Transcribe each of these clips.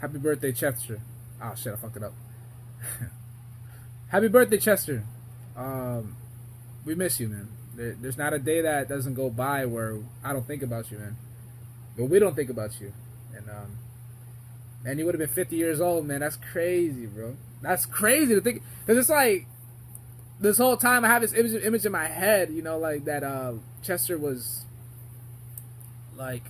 Happy birthday, Chester. Oh shit, I fucked it up. Happy birthday, Chester. Um, we miss you, man. There's not a day that doesn't go by where I don't think about you, man. But we don't think about you. And man, you would have been 50 years old, man. That's crazy, bro. That's crazy to think. Cause it's like this whole time I have this image in my head, you know, like that. Chester was like,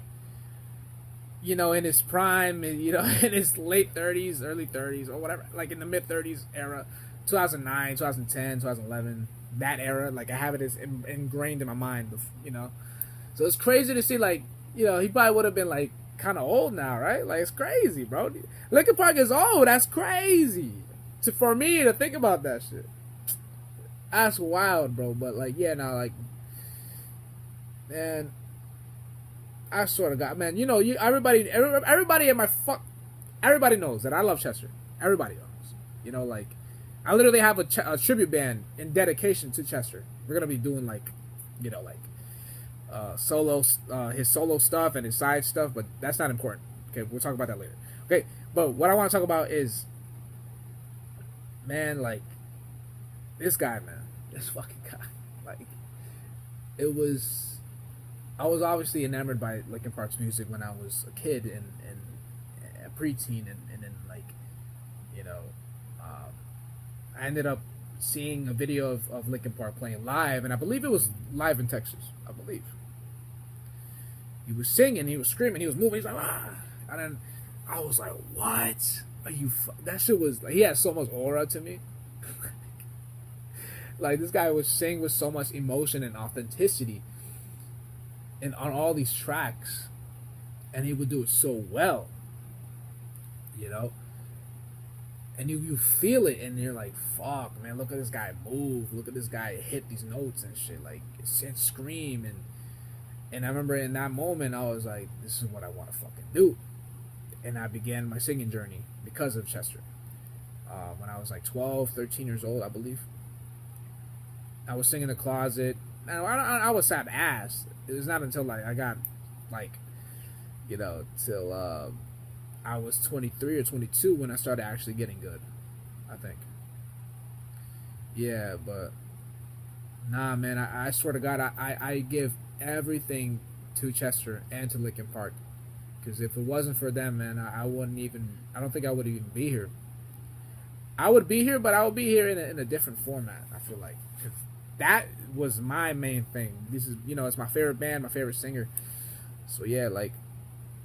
you know, in his prime, you know, in his late 30s, early 30s, or whatever, like in the mid 30s era, 2009, 2010, 2011, that era. Like I have it as ingrained in my mind, you know. So it's crazy to see, like, you know, he probably would have been like kind of old now, right? Like it's crazy, bro. Linkin Park is old. That's crazy for me to think about that shit. That's wild, bro. But like, yeah, now, like, man, I sort of got, man. You know, everybody in my everybody knows that I love Chester. Everybody knows. You know, like, I literally have a tribute band in dedication to Chester. We're gonna be doing like, you know, like, his solo stuff and his side stuff, but that's not important. Okay, we'll talk about that later. Okay, but what I want to talk about is, man, like, this guy, man, this fucking guy, like, I was obviously enamored by Linkin Park's music when I was a kid and a preteen, and then, like, you know, I ended up seeing a video of Linkin Park playing live, and I believe it was live in Texas. I believe he was singing, he was screaming, he was moving. He's like, ah, and then I was like, what? Are you? That shit was like, he had so much aura to me. Like, this guy would sing with so much emotion and authenticity, and on all these tracks, and he would do it so well, you know. And you feel it, and you're like, fuck, man, look at this guy move, look at this guy hit these notes and shit, like, and scream, and I remember in that moment I was like, this is what I want to fucking do. And I began my singing journey because of Chester. When I was like 12, 13 years old, I believe, I was singing in the closet. Now, I was sap ass. It was not until, like, I got, like, you know, till I was 23 or 22 when I started actually getting good, I think. Yeah, but nah, man, I swear to God, I give everything to Chester and to Linkin Park, because if it wasn't for them, man, I wouldn't even, I don't think I would even be here. I would be here, but I would be here in a different format, I feel like. That was my main thing. This is, you know, it's my favorite band, my favorite singer. So yeah, like,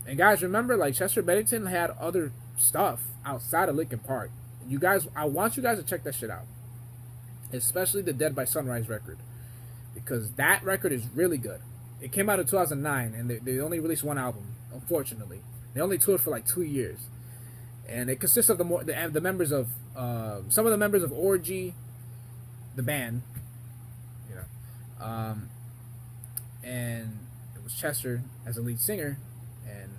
and guys, remember, like, Chester Bennington had other stuff outside of Linkin Park. You guys, I want you guys to check that shit out, especially the Dead by Sunrise record, because that record is really good. It came out in 2009, and they only released one album. Unfortunately, they only toured for like 2 years, and it consists of the members of some of the members of Orgy, the band, you know, and it was Chester as a lead singer. And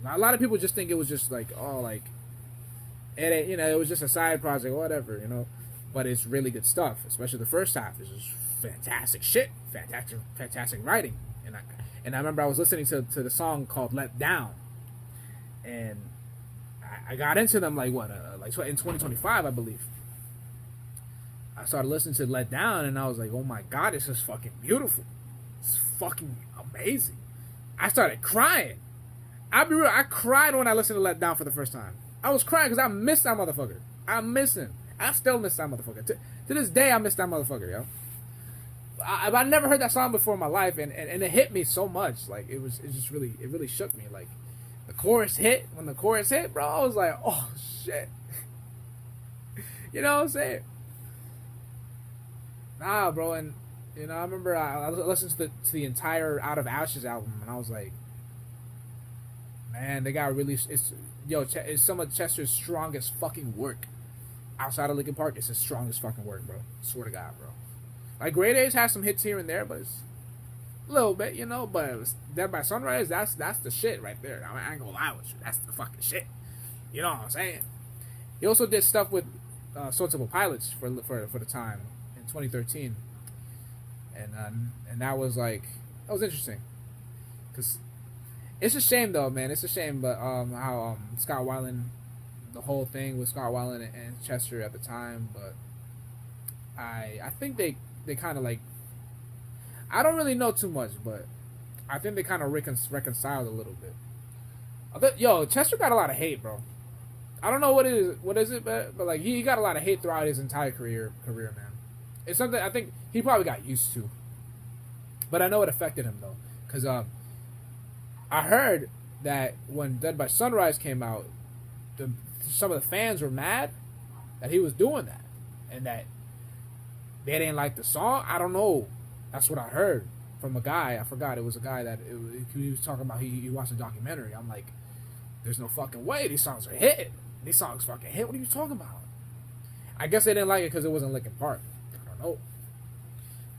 a lot of people just think it was just like, oh, like, and you know, it was just a side project or whatever, you know. But it's really good stuff, especially the first half. It's just fantastic shit, fantastic writing. And I remember I was listening to the song called "Let Down," and I got into them like in 2025, I believe. I started listening to "Let Down," and I was like, oh my god, this is fucking beautiful. It's fucking amazing. I started crying. I'll be real, I cried when I listened to "Let Down" for the first time. I was crying because I missed that motherfucker. I miss him. I still miss that motherfucker. To this day, I miss that motherfucker, yo. I never heard that song before in my life, and it hit me so much. Like, it really shook me. Like, when the chorus hit, bro, I was like, oh shit. You know what I'm saying? Nah, bro, and you know, I remember I listened to the entire Out of Ashes album, and I was like, man, they got really, it's some of Chester's strongest fucking work. Outside of Linkin Park, it's his strongest fucking work, bro. Swear to God, bro. Like, Grey Days has some hits here and there, but it's a little bit, you know. But Dead by Sunrise, that's the shit right there. I ain't gonna lie with you, that's the fucking shit. You know what I'm saying? He also did stuff with Stone Temple Pilots for the time in 2013, and that was interesting, because It's a shame though, man. It's a shame, but how Scott Weiland, the whole thing with Scott Weiland and Chester at the time, but I think they kind of like, I don't really know too much, but I think they kind of reconciled a little bit. Yo, Chester got a lot of hate, bro. I don't know what it is. What is it? But like he got a lot of hate throughout his entire career, man. It's something I think he probably got used to. But I know it affected him though, because I heard that when Dead by Sunrise came out, some of the fans were mad that he was doing that, and that they didn't like the song. I don't know. That's what I heard from a guy. I forgot. It was a guy that he was talking about. He watched a documentary. I'm like, there's no fucking way these songs are hit. These songs fucking hit. What are you talking about? I guess they didn't like it because it wasn't Linkin Park. I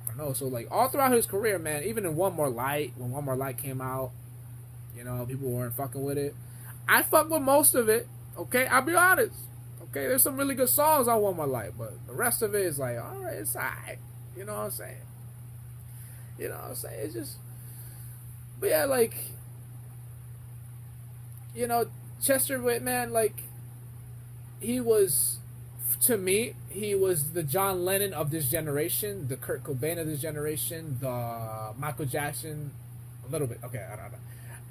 don't know. So like all throughout his career, man, even in One More Light, when One More Light came out, you know, people weren't fucking with it. I fuck with most of it. Okay, I'll be honest. Okay, there's some really good songs on One More Light, but the rest of it is like, all right, it's alright. You know what I'm saying? It's just, but yeah, like, you know, Chester Whitman, like, he was, to me, he was the John Lennon of this generation, the Kurt Cobain of this generation, the Michael Jackson, a little bit. Okay, I don't know.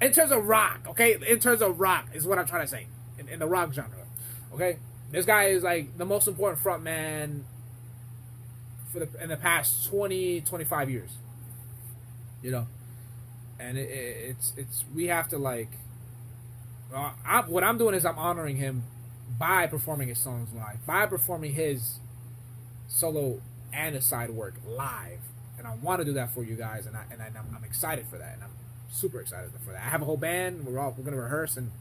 In terms of rock, okay? In terms of rock is what I'm trying to say. In the rock genre, okay? This guy is like the most important front man in the past 20, 25 years. You know? And it's we have to like, what I'm doing is I'm honoring him by performing his songs live, by performing his solo and his side work live, and I want to do that for you guys, and I'm excited for that, and I'm super excited for that. I have a whole band. We're gonna rehearse and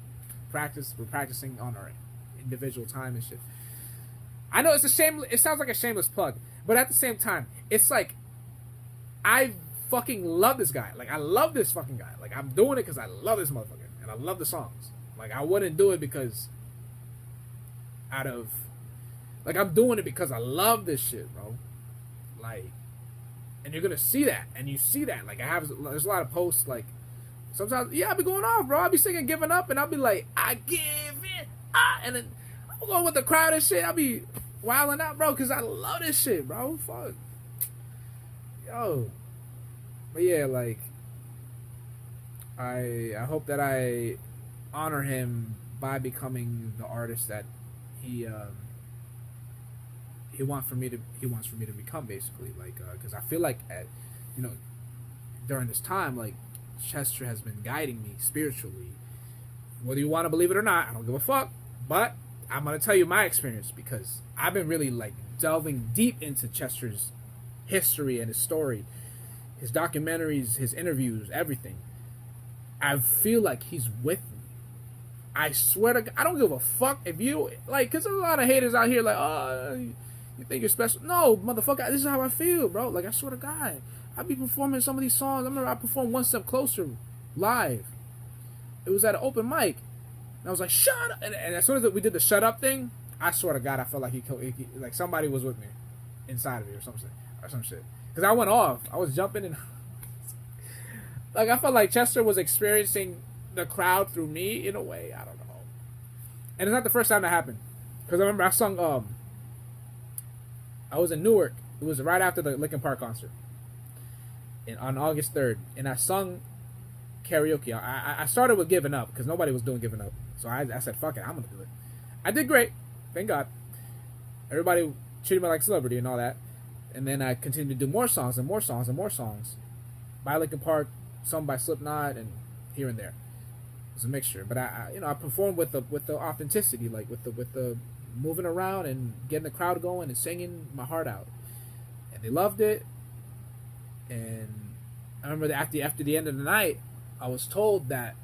practice. We're practicing on our individual time and shit. I know it's a shame. It sounds like a shameless plug, but at the same time, it's like I fucking love this guy. Like I love this fucking guy. Like I'm doing it because I love this motherfucker and I love the songs. Like I wouldn't do it because I'm doing it because I love this shit, bro. Like, and you're gonna see that, and you see that. Like there's a lot of posts. Like sometimes, yeah, I'll be going off, bro. I'll be singing "Giving Up," and I'll be like, "I give it," and then I'm going with the crowd and shit. I'll be wilding out, bro, because I love this shit, bro. Fuck, yo. But yeah, like I hope that I honor him by becoming the artist that he wants for me to become, basically. Like because I feel like during this time, like Chester has been guiding me spiritually, whether you want to believe it or not. I don't give a fuck, but I'm gonna tell you my experience because I've been really like delving deep into Chester's history and his story, his documentaries, his interviews, everything. I feel like he's with me. I swear to God, I don't give a fuck if you like, cause there's a lot of haters out here like, oh, you think you're special? No, motherfucker, this is how I feel, bro. Like I swear to God, I be performing some of these songs. I remember I performed One Step Closer live. It was at an open mic, and I was like, shut up. And as soon as we did the shut up thing, I swear to God, I felt like he like somebody was with me inside of me or some shit. Cause I went off. I was jumping and like I felt like Chester was experiencing the crowd through me in a way. I don't know. And it's not the first time that happened. Cause I remember I sung. I was in Newark. It was right after the Linkin Park concert, on August 3rd, and I sung karaoke. I started with Giving Up because nobody was doing Giving Up, so I said, "Fuck it, I'm gonna do it." I did great, thank God. Everybody treated me like a celebrity and all that, and then I continued to do more songs and more songs and more songs by Linkin Park, some by Slipknot, and here and there. It was a mixture, but I performed with the authenticity, like with the moving around and getting the crowd going and singing my heart out, and they loved it. And I remember that after the end of the night, I was told that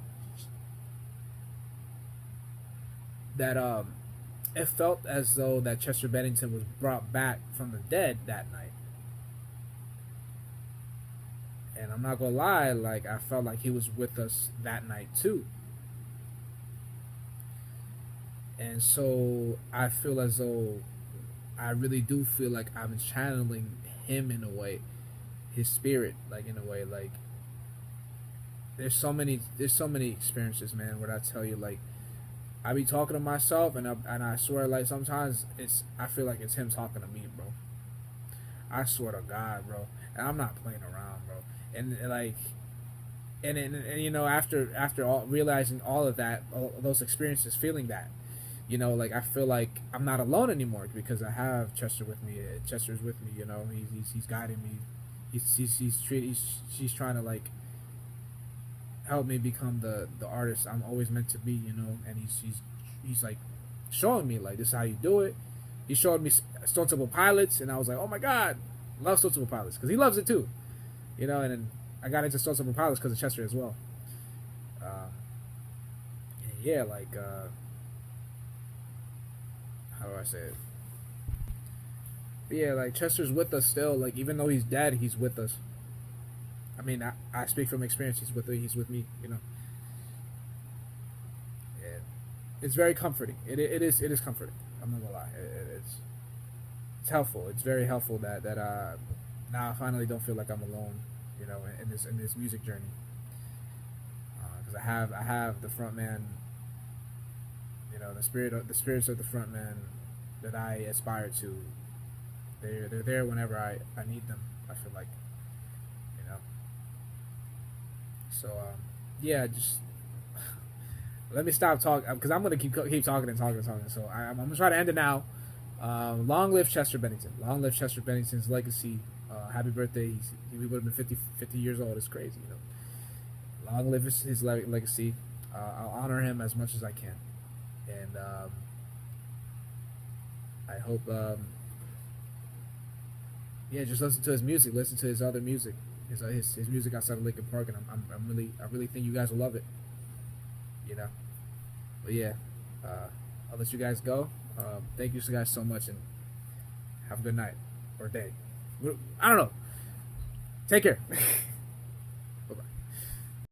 it felt as though that Chester Bennington was brought back from the dead that night. And I'm not gonna lie, like I felt like he was with us that night too. And so I feel as though I really do feel like I'm channeling him in a way, his spirit, like in a way, like there's so many experiences, man, where I tell you, like, I be talking to myself, and I swear, like, sometimes I feel like it's him talking to me, bro. I swear to God, bro. And I'm not playing around, bro. And like, and you know, after all realizing all of that, all those experiences, feeling that, you know, like, I feel like I'm not alone anymore because I have Chester with me. Chester's with me, you know. He's guiding me. He's trying to, like, help me become the artist I'm always meant to be, you know. And he's like showing me, like, this is how you do it. He showed me Stone Temple Pilots, and I was like, oh my God, love Stone Temple Pilots because he loves it too, you know. And then I got into Stone Temple Pilots because of Chester as well. Yeah, like, how do I say it? But yeah, like, Chester's with us still. Like, even though he's dead, he's with us. I mean, I speak from experience. He's with me, you know. And it's very comforting. It is comforting. I'm not gonna lie. It's helpful. It's very helpful that now I finally don't feel like I'm alone, you know, in this music journey. Because I have the front man, you know, the spirits of the front man that I aspire to. They're there whenever I need them. I feel like, you know. So yeah, just let me stop talking because I'm gonna keep talking and talking and talking. So I'm gonna try to end it now. Long live Chester Bennington. Long live Chester Bennington's legacy. Happy birthday. He would have been 50 years old. It's crazy, you know. Long live his legacy. I'll honor him as much as I can. And I hope, yeah, just listen to his music. Listen to his other music. His music outside of Lincoln Park. And I really think you guys will love it. You know. But yeah, I'll let you guys go. Thank you guys so much, and have a good night or day. I don't know. Take care.